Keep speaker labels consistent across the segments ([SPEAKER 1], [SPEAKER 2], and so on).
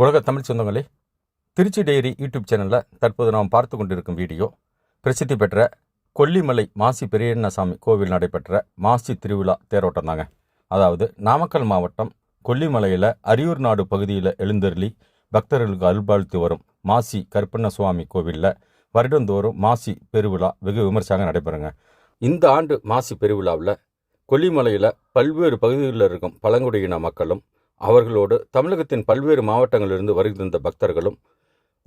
[SPEAKER 1] உலக தமிழ் சொந்தங்களே, Trichy diary YouTube சேனலில் தற்போது நாம் பார்த்து கொண்டிருக்கும் வீடியோ பிரசித்தி பெற்ற கொல்லிமலை மாசி பெரியண்ணசாமி கோவில் நடைபெற்ற மாசி திருவிழா தேரோட்டம் தாங்க. அதாவது நாமக்கல் மாவட்டம் கொல்லிமலையில் அரியூர் நாடு பகுதியில் எழுந்தருளி பக்தர்களுக்கு அருள்பாலித்து வரும் மாசி கருப்பண்ண சுவாமி கோவிலில் வருடந்தோறும் மாசி பெருவிழா வெகு விமர்சையாக நடைபெறுங்க. இந்த ஆண்டு மாசி பெருவிழாவில் கொல்லிமலையில் பல்வேறு பகுதிகளில் இருக்கும் பழங்குடியின மக்களும் அவர்களோடு தமிழகத்தின் பல்வேறு மாவட்டங்களிலிருந்து வருகை தந்த பக்தர்களும்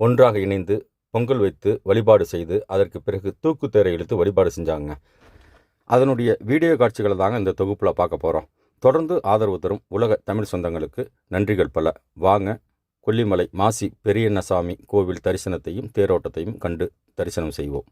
[SPEAKER 1] ஒன்றாக இணைந்து பொங்கல் வைத்து வழிபாடு செய்து அதற்கு பிறகு தூக்குத்தேரை இழுத்து வழிபாடு செஞ்சாங்க. அதனுடைய வீடியோ காட்சிகளை தாங்க இந்த தொகுப்பில் பார்க்க போகிறோம். தொடர்ந்து ஆதரவு தரும் உலக தமிழ் சொந்தங்களுக்கு நன்றிகள் பல. வாங்க கொல்லிமலை மாசி பெரியண்ணசாமி கோவில் தரிசனத்தையும் தேரோட்டத்தையும் கண்டு தரிசனம் செய்வோம்.